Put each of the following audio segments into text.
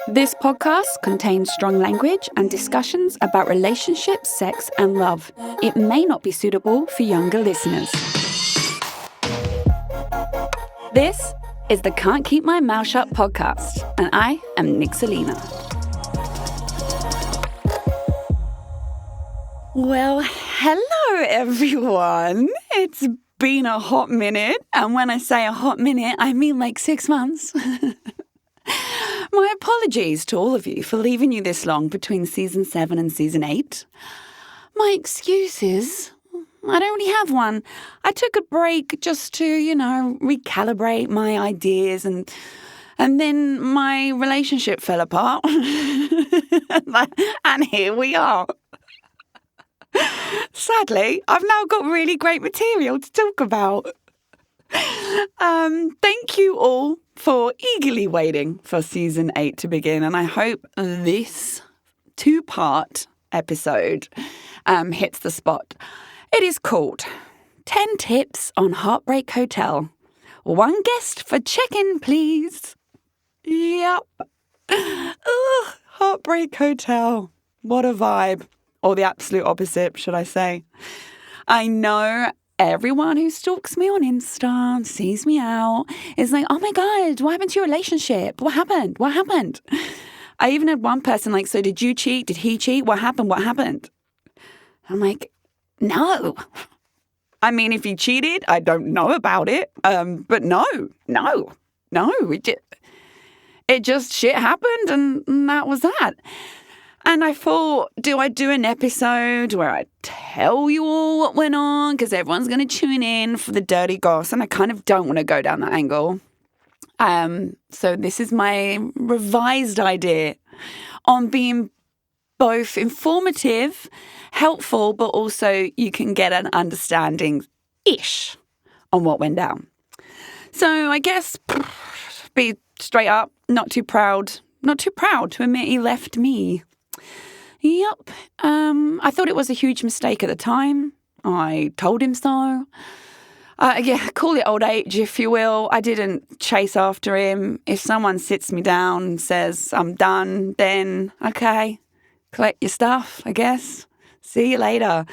This podcast contains strong language and discussions about relationships, sex, and love. It may not be suitable for younger listeners. This is the Can't Keep My Mouth Shut podcast, and I am Nixalina. Well, hello everyone. It's been a hot minute, and when I say a hot minute, I mean like 6 months. My apologies to all of you for leaving you this long between season 7 and season 8. My excuse is I don't really have one. I took a break just to, recalibrate my ideas and then my relationship fell apart. And here we are. Sadly, I've now got really great material to talk about. Thank you all for eagerly waiting for season 8 to begin, and I hope this 2-part episode hits the spot. It is called 10 Tips on Heartbreak Hotel. One guest for check-in, please. Yep. Ugh, Heartbreak Hotel. What a vibe. Or the absolute opposite, should I say. I know everyone who stalks me on Insta, sees me out, is like, oh my God, what happened to your relationship? What happened? What happened? I even had one person like, so did you cheat? Did he cheat? What happened? What happened? I'm like, no. I mean, if he cheated, I don't know about it. But no. It just shit happened and that was that. And I thought, do I do an episode where I tell you all what went on? Because everyone's going to tune in for the dirty gossip. And I kind of don't want to go down that angle. So this is my revised idea on being both informative, helpful, but also you can get an understanding-ish on what went down. So I guess, be straight up, not too proud to admit he left me. Yep. I thought it was a huge mistake at the time. I told him so. Call it old age, if you will. I didn't chase after him. If someone sits me down and says, I'm done, then, okay, collect your stuff, I guess. See you later.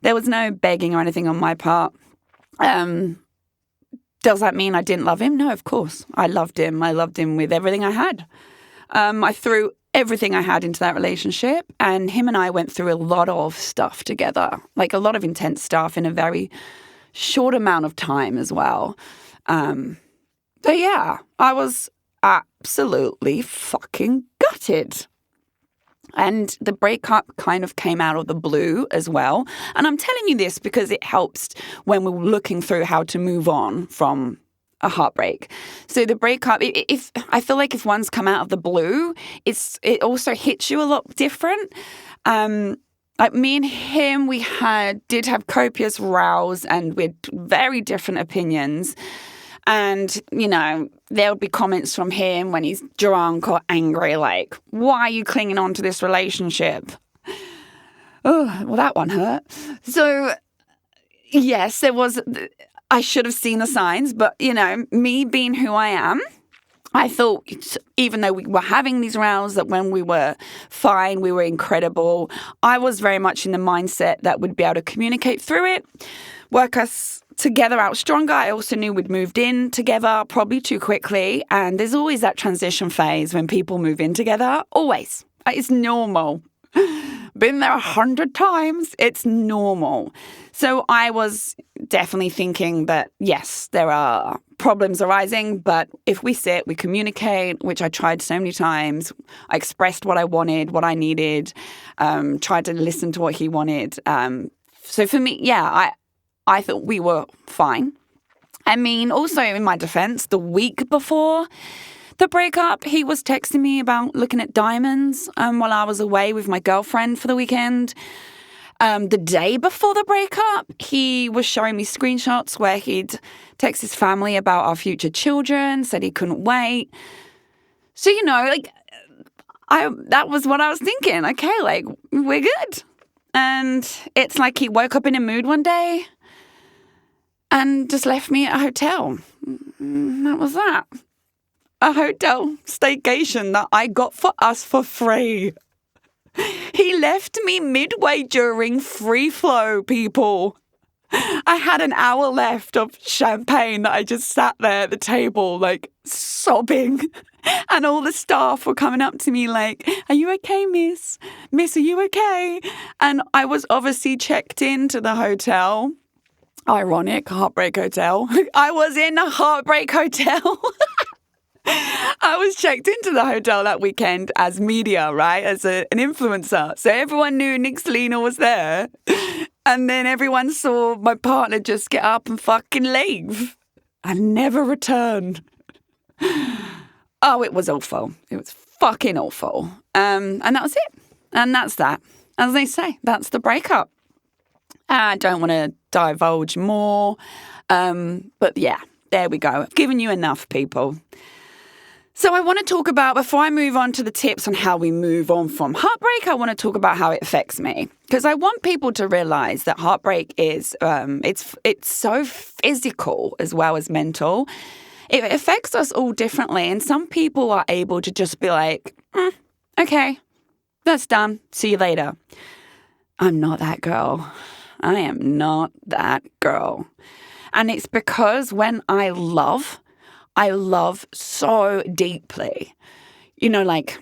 There was no begging or anything on my part. Does that mean I didn't love him? No, of course. I loved him. I loved him with everything I had. I threw everything I had into that relationship, and him and I went through a lot of stuff together, like a lot of intense stuff in a very short amount of time as well. I was absolutely fucking gutted. And the breakup kind of came out of the blue as well. And I'm telling you this because it helps when we're looking through how to move on from a heartbreak. So the breakup, if I feel like if one's come out of the blue, it also hits you a lot different. Like me and him, we did have copious rows and with very different opinions. And, there would be comments from him when he's drunk or angry, like, why are you clinging on to this relationship? Oh, well, that one hurt. So, yes, I should have seen the signs, but, me being who I am, I thought even though we were having these rows that when we were fine, we were incredible, I was very much in the mindset that we'd be able to communicate through it, work us together out stronger. I also knew we'd moved in together probably too quickly, and there's always that transition phase when people move in together. Always. It's normal. Been there 100 times. It's normal. So I was definitely thinking that, yes, there are problems arising, but if we sit, we communicate, which I tried so many times. I expressed what I wanted, what I needed, tried to listen to what he wanted. So for me, I thought we were fine. I mean, also in my defense, the week before the breakup, he was texting me about looking at diamonds while I was away with my girlfriend for the weekend. The day before the breakup, he was showing me screenshots where he'd text his family about our future children, said he couldn't wait. So, that was what I was thinking. Okay, we're good. And it's like he woke up in a mood one day and just left me at a hotel. That was that. a hotel staycation that I got for us for free. He left me midway during free flow, people. I had an hour left of champagne that I just sat there at the table, like, sobbing. And all the staff were coming up to me like, are you okay, miss? Miss, are you okay? And I was obviously checked into the hotel. Ironic, Heartbreak Hotel. I was in a Heartbreak Hotel. I was checked into the hotel that weekend as media, right? As an influencer. So everyone knew Nixalina was there. And then everyone saw my partner just get up and fucking leave. And never return. Oh, it was awful. It was fucking awful. And that was it. And that's that. As they say, that's the breakup. I don't want to divulge more. But yeah, there we go. I've given you enough, people. So I want to talk about, before I move on to the tips on how we move on from heartbreak, I want to talk about how it affects me. Because I want people to realize that heartbreak is, it's so physical as well as mental. It affects us all differently. And some people are able to just be like, okay, that's done. See you later. I'm not that girl. I am not that girl. And it's because when I love so deeply. You know, like,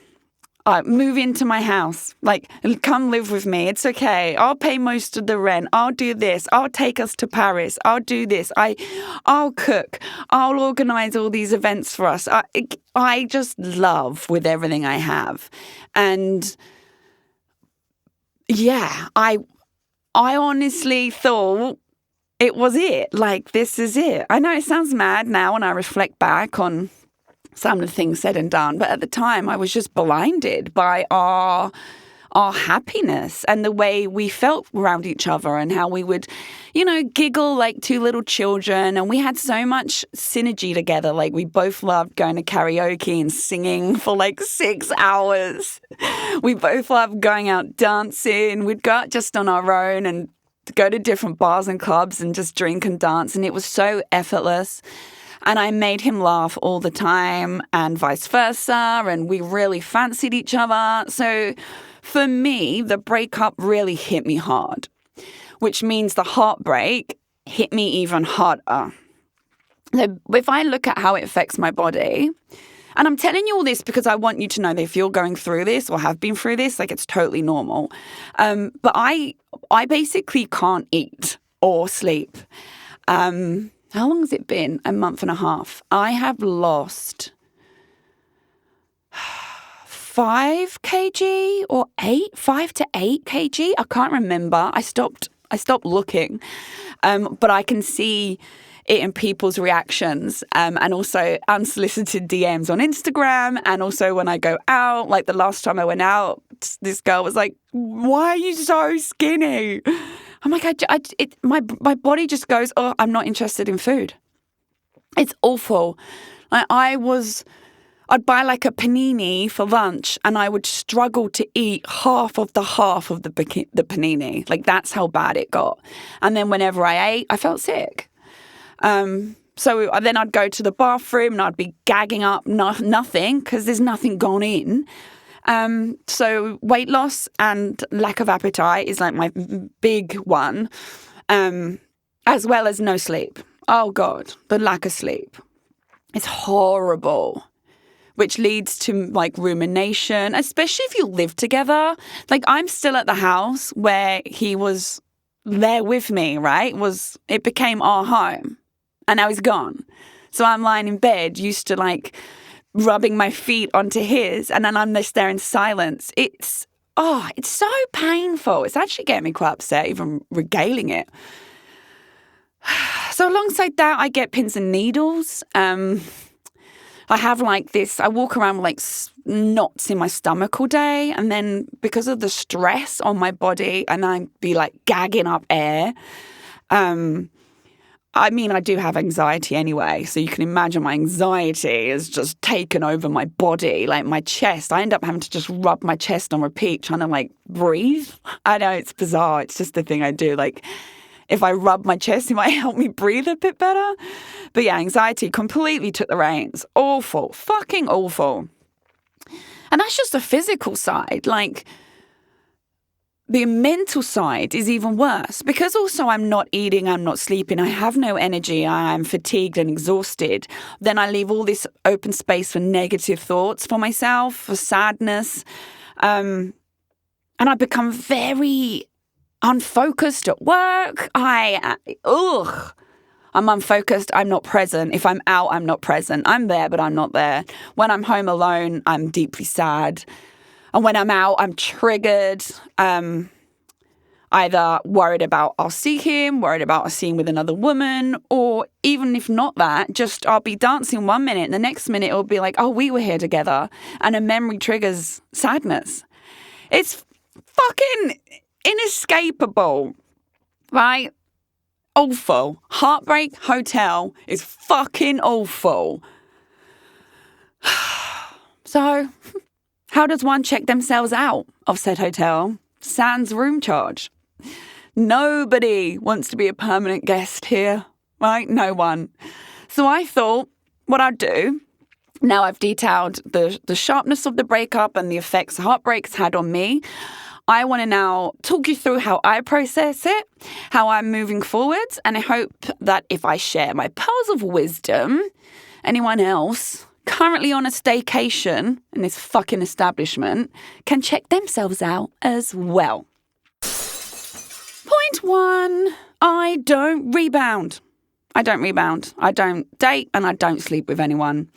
move into my house. Like, come live with me. It's okay. I'll pay most of the rent. I'll do this. I'll take us to Paris. I'll do this. I'll cook. I'll organize all these events for us. I just love with everything I have. And yeah, I honestly thought it was it. Like, this is it. I know it sounds mad now when I reflect back on some of the things said and done, but at the time I was just blinded by our happiness and the way we felt around each other and how we would, you know, giggle like two little children. And we had so much synergy together. Like, we both loved going to karaoke and singing for like 6 hours. We both loved going out dancing. We'd go out just on our own and go to different bars and clubs and just drink and dance. And it was so effortless. And I made him laugh all the time and vice versa. And we really fancied each other. So for me, the breakup really hit me hard, which means the heartbreak hit me even harder. So if I look at how it affects my body, and I'm telling you all this because I want you to know that if you're going through this or have been through this, like, it's totally normal. But I basically can't eat or sleep. How long has it been? A month and a half. I have lost 5 kg or 5 to 8 kg. I can't remember. I stopped looking. But I can see it in people's reactions, and also unsolicited DMs on Instagram. And also when I go out, like the last time I went out, this girl was like, why are you so skinny? I'm like, my body just goes, oh, I'm not interested in food. It's awful. Like, I'd buy like a panini for lunch and I would struggle to eat half of the panini. Like, that's how bad it got. And then whenever I ate, I felt sick. So then I'd go to the bathroom and I'd be gagging up nothing because there's nothing gone in. So weight loss and lack of appetite is like my big one, as well as no sleep. Oh God, the lack of sleep. It's horrible, which leads to like rumination, especially if you live together. Like, I'm still at the house where he was there with me, right? It became our home. And now he's gone. So I'm lying in bed, used to like rubbing my feet onto his, and then I'm just there in silence. It's so painful. It's actually getting me quite upset, even regaling it. So alongside that, I get pins and needles. I have like this, I walk around with like knots in my stomach all day. And then because of the stress on my body, and I'd be like gagging up air. I mean, I do have anxiety anyway, so you can imagine my anxiety has just taken over my body, like my chest. I end up having to just rub my chest on repeat, trying to like breathe. I know, it's bizarre. It's just the thing I do. Like, if I rub my chest, it might help me breathe a bit better. But yeah, anxiety completely took the reins. Awful. Fucking awful. And that's just the physical side. Like, the mental side is even worse because also I'm not eating, I'm not sleeping, I have no energy, I'm fatigued and exhausted. Then I leave all this open space for negative thoughts for myself, for sadness. And I become very unfocused at work. I'm unfocused. I'm not present. If I'm out, I'm not present. I'm there, but I'm not there. When I'm home alone, I'm deeply sad. And when I'm out, I'm triggered, either worried about I'll see him, worried about I'll see him with another woman, or even if not that, just I'll be dancing 1 minute and the next minute it'll be like, oh, we were here together. And a memory triggers sadness. It's fucking inescapable, right? Awful. Heartbreak Hotel is fucking awful. So, how does one check themselves out of said hotel? Sans room charge. Nobody wants to be a permanent guest here, right? No one. So I thought what I'd do, now I've detailed the sharpness of the breakup and the effects heartbreak's had on me, I want to now talk you through how I process it, how I'm moving forwards, and I hope that if I share my pearls of wisdom, anyone else currently on a staycation in this fucking establishment can check themselves out as well. Point 1, I don't rebound. I don't date and I don't sleep with anyone.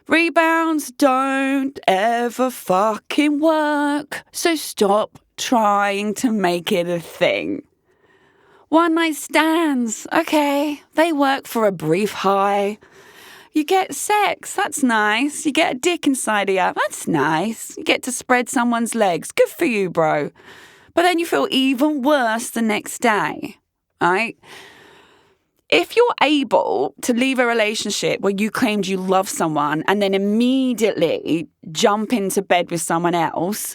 Rebounds don't ever fucking work, so stop trying to make it a thing. One night stands, okay, they work for a brief high. You get sex, that's nice. You get a dick inside of you, that's nice. You get to spread someone's legs, good for you, bro. But then you feel even worse the next day, right? If you're able to leave a relationship where you claimed you love someone and then immediately jump into bed with someone else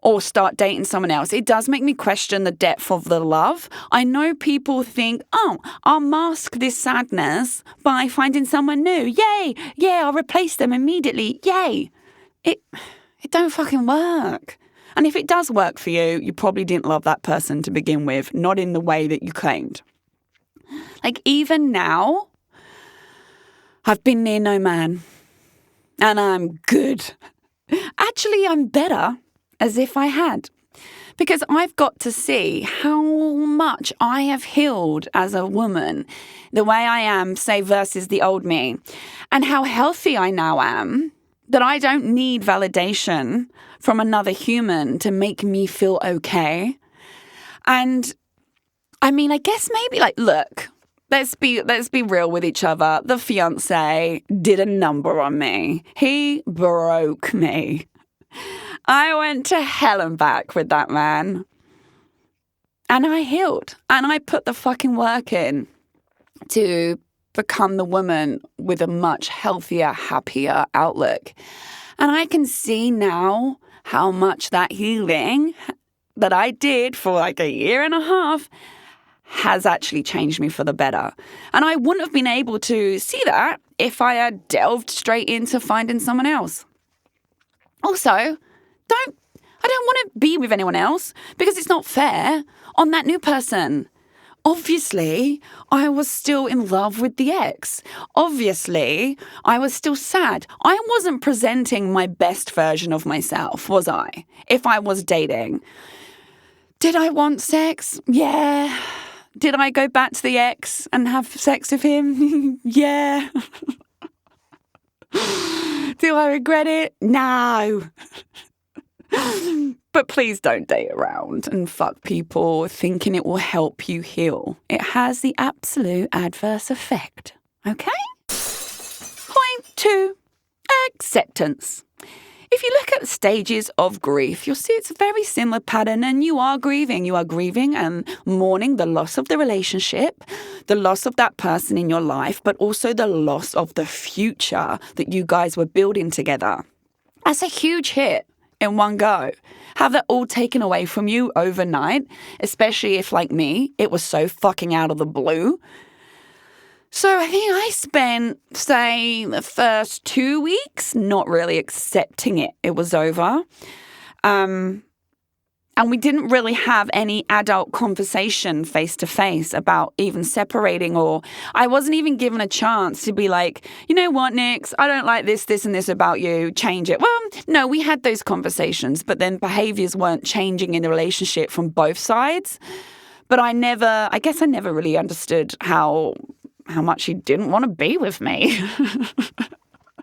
or start dating someone else, it does make me question the depth of the love. I know people think, oh, I'll mask this sadness by finding someone new. Yay! Yeah, I'll replace them immediately. Yay! It don't fucking work. And if it does work for you, you probably didn't love that person to begin with, not in the way that you claimed. Like, even now, I've been near no man, and I'm good. Actually, I'm better as if I had, because I've got to see how much I have healed as a woman, the way I am, say, versus the old me, and how healthy I now am, that I don't need validation from another human to make me feel okay. And I mean, I guess maybe like, look, let's be real with each other. The fiancé did a number on me. He broke me. I went to hell and back with that man. And I healed. And I put the fucking work in to become the woman with a much healthier, happier outlook. And I can see now how much that healing that I did for like a year and a half has actually changed me for the better. And I wouldn't have been able to see that if I had delved straight into finding someone else. Also, I don't want to be with anyone else because it's not fair on that new person. Obviously, I was still in love with the ex. Obviously, I was still sad. I wasn't presenting my best version of myself, was I? If I was dating. Did I want sex? Yeah. Did I go back to the ex and have sex with him? Yeah. Do I regret it? No. But please don't date around and fuck people thinking it will help you heal. It has the absolute adverse effect. Okay? Point 2, acceptance. If you look at the stages of grief, you'll see it's a very similar pattern, and you are grieving. You are grieving and mourning the loss of the relationship, the loss of that person in your life, but also the loss of the future that you guys were building together. That's a huge hit in one go. have that all taken away from you overnight, especially if, like me, it was so fucking out of the blue. So I think I spent, say, the first 2 weeks not really accepting it was over. And we didn't really have any adult conversation face-to-face about even separating, or I wasn't even given a chance to be like, you know what, Nix, I don't like this, and this about you, change it. Well, no, we had those conversations, but then behaviors weren't changing in the relationship from both sides. But I guess I never really understood how much he didn't want to be with me.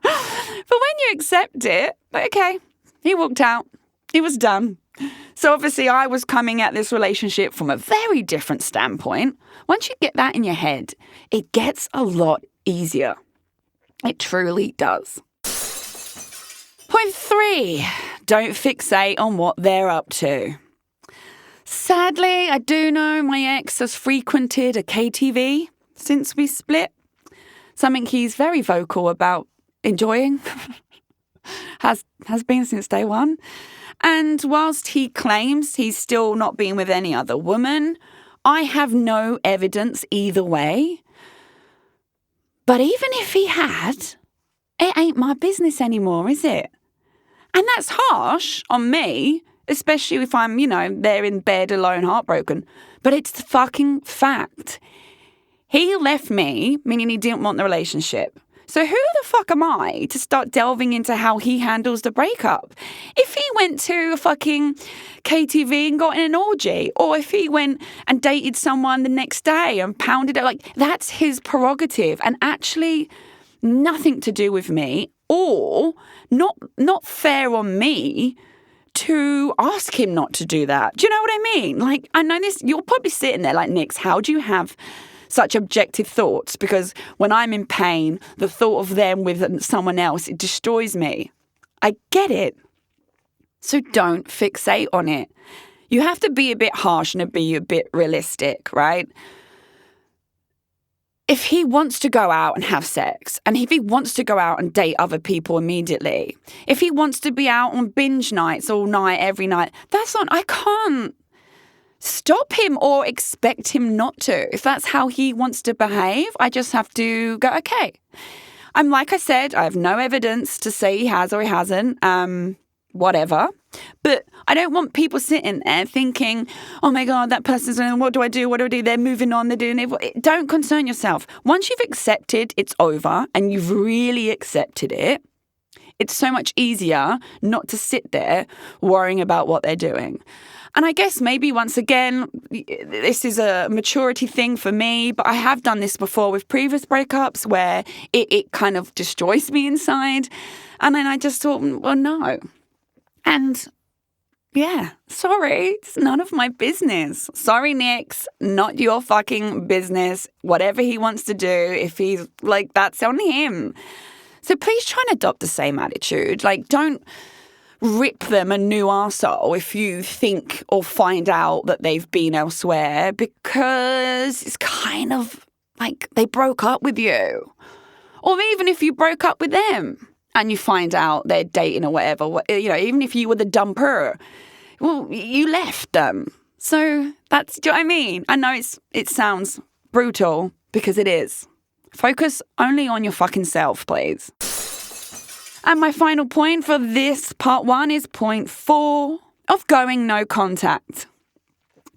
But when you accept it, okay, he walked out, he was done. So obviously I was coming at this relationship from a very different standpoint. Once you get that in your head, it gets a lot easier. It truly does. Point 3, don't fixate on what they're up to. Sadly, I do know my ex has frequented a KTV since we split. Something he's very vocal about enjoying. has been since day one. And whilst he claims he's still not been with any other woman, I have no evidence either way. But even if he had, it ain't my business anymore, is it? And that's harsh on me, especially if I'm, there in bed alone, heartbroken. But it's the fucking fact. He left me, meaning he didn't want the relationship. So who the fuck am I to start delving into how he handles the breakup? If he went to a fucking KTV and got in an orgy, or if he went and dated someone the next day and pounded it, that's his prerogative and actually nothing to do with me, or not fair on me to ask him not to do that. Do you know what I mean? I know this, you're probably sitting there like, Nix, how do you have such objective thoughts? Because when I'm in pain, the thought of them with someone else, it destroys me. I get it. So don't fixate on it. You have to be a bit harsh and be a bit realistic, right? If he wants to go out and have sex, and if he wants to go out and date other people immediately, if he wants to be out on binge nights all night, every night, I can't stop him or expect him not to. If that's how he wants to behave, I just have to go, okay. Like I said, I have no evidence to say he has or he hasn't, whatever. But I don't want people sitting there thinking, oh my God, that person's doing, what do I do? They're moving on, they're doing it. Don't concern yourself. Once you've accepted it's over and you've really accepted it, it's so much easier not to sit there worrying about what they're doing. And I guess maybe once again, this is a maturity thing for me, but I have done this before with previous breakups where it kind of destroys me inside. And then I just thought, well, no. And yeah, sorry, it's none of my business. Sorry, Nix, not your fucking business. Whatever he wants to do, if he's that's on him. So please try and adopt the same attitude. Don't rip them a new arsehole if you think or find out that they've been elsewhere, because it's kind of like they broke up with you. Or even if you broke up with them and you find out they're dating or whatever, even if you were the dumper, well, you left them. So do you know what I mean? I know it sounds brutal because it is. Focus only on your fucking self, please. And my final point for this part 1 is point 4 of going no contact.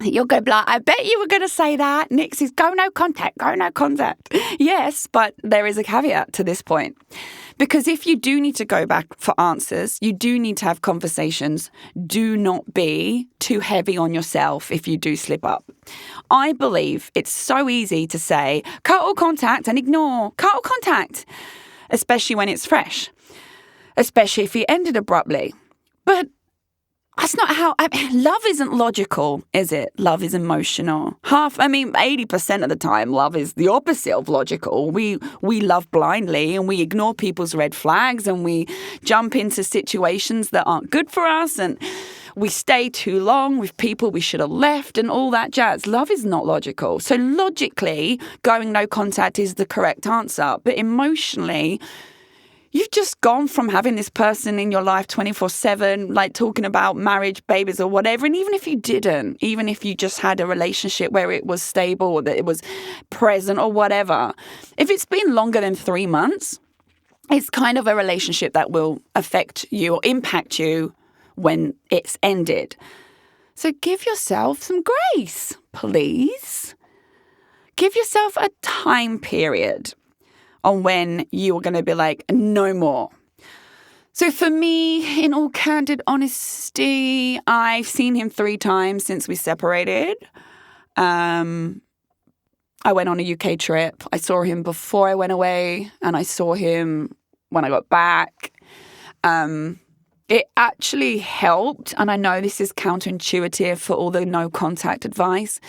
You're going to be like, I bet you were going to say that. Nix is go no contact. Yes, but there is a caveat to this point. Because if you do need to go back for answers, you do need to have conversations. Do not be too heavy on yourself if you do slip up. I believe it's so easy to say, cut all contact and ignore. Cut all contact, especially when it's fresh. Especially if you ended abruptly. But that's not how... love isn't logical, is it? Love is emotional. 80% of the time, love is the opposite of logical. We love blindly and we ignore people's red flags and we jump into situations that aren't good for us and we stay too long with people we should have left and all that jazz. Love is not logical. So logically, going no contact is the correct answer. But emotionally, you've just gone from having this person in your life 24/7, like talking about marriage, babies or whatever. And even if you didn't, even if you just had a relationship where it was stable or that it was present or whatever, if it's been longer than 3 months, it's kind of a relationship that will affect you or impact you when it's ended. So give yourself some grace, please. Give yourself a time period on when you are going to be like, no more. So for me, in all candid honesty, I've seen him 3 times since we separated. I went on a UK trip. I saw him before I went away, and I saw him when I got back. It actually helped, and I know this is counterintuitive for all the no contact advice,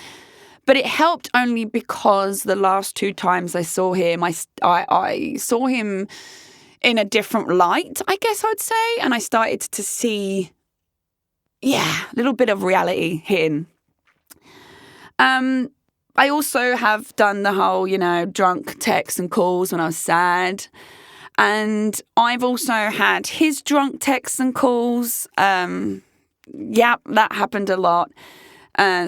but it helped only because the last 2 times I saw him, I saw him in a different light, I guess I'd say, and I started to see, a little bit of reality hitting. I also have done the whole, drunk texts and calls when I was sad. And I've also had his drunk texts and calls. That happened a lot. I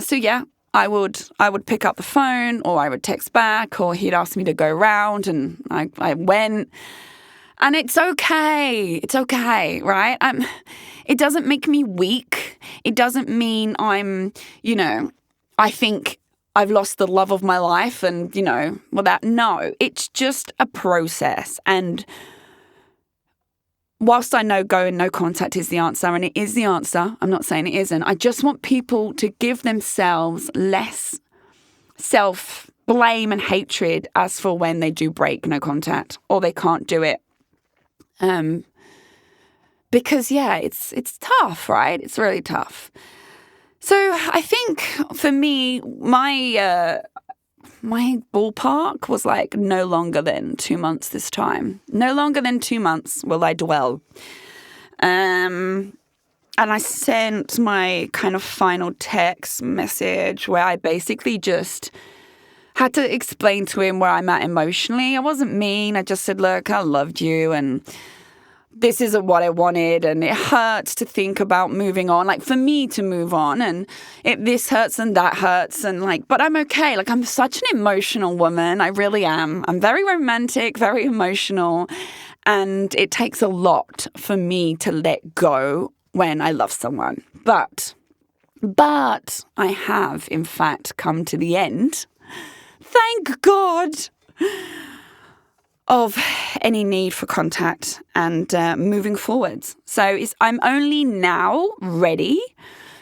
would pick up the phone, or I would text back, or he'd ask me to go round, and I went. And it's okay. It's okay, right? It doesn't make me weak. It doesn't mean I'm, I think I've lost the love of my life and, no, it's just a process. And whilst I know going no contact is the answer, and it is the answer, I'm not saying it isn't, I just want people to give themselves less self-blame and hatred as for when they do break no contact or they can't do it. Because, it's tough, right? It's really tough. So I think for me, my ballpark was like no longer than 2 months this time. No longer than 2 months will I dwell. And I sent my kind of final text message where I basically just had to explain to him where I'm at emotionally. I wasn't mean. I just said, look, I loved you and this isn't what I wanted, and it hurts to think about moving on, like for me to move on, and this hurts and that hurts, and but I'm okay. Like, I'm such an emotional woman. I really am. I'm very romantic, very emotional, and it takes a lot for me to let go when I love someone. But I have, in fact, come to the end, thank God, of any need for contact and moving forwards. So I'm only now ready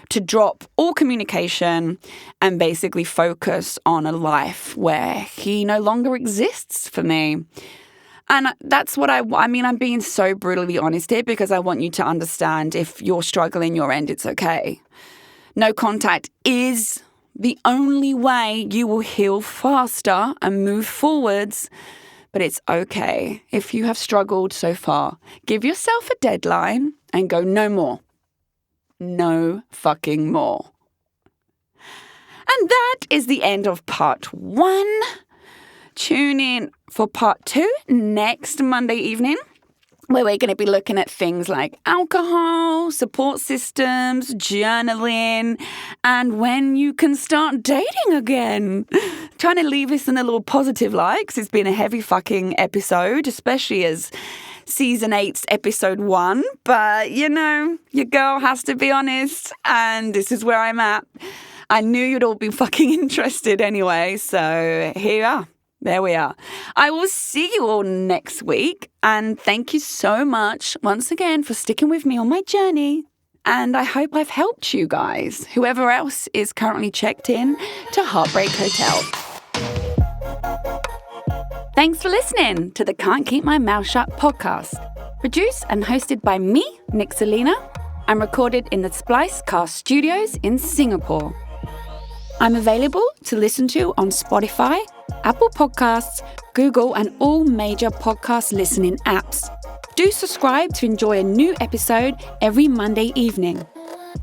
to drop all communication and basically focus on a life where he no longer exists for me. And that's what I mean, I'm being so brutally honest here because I want you to understand if you're struggling your end, it's okay. No contact is the only way you will heal faster and move forwards. But it's okay if you have struggled so far. Give yourself a deadline and go no more. No fucking more. And that is the end of part 1. Tune in for part 2 next Monday evening, where we're going to be looking at things like alcohol, support systems, journaling, and when you can start dating again. Trying to leave this in a little positive light, because it's been a heavy fucking episode, especially as season 8's episode 1. But, your girl has to be honest, and this is where I'm at. I knew you'd all be fucking interested anyway, so here we are. There we are. I will see you all next week. And thank you so much once again for sticking with me on my journey. And I hope I've helped you guys, whoever else is currently checked in to Heartbreak Hotel. Thanks for listening to the Can't Keep My Mouth Shut podcast. Produced and hosted by me, Nixalina, and recorded in the Splice Cast Studios in Singapore. I'm available to listen to on Spotify, Apple Podcasts, Google, and all major podcast listening apps. Do subscribe to enjoy a new episode every Monday evening.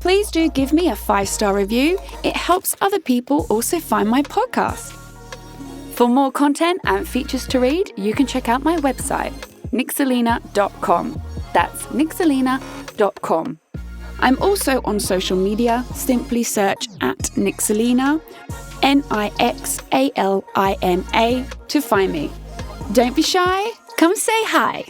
Please do give me a 5-star review. It helps other people also find my podcast. For more content and features to read, you can check out my website, Nixalina.com. That's Nixalina.com. I'm also on social media. Simply search at Nixalina, Nixalina, to find me. Don't be shy. Come say hi.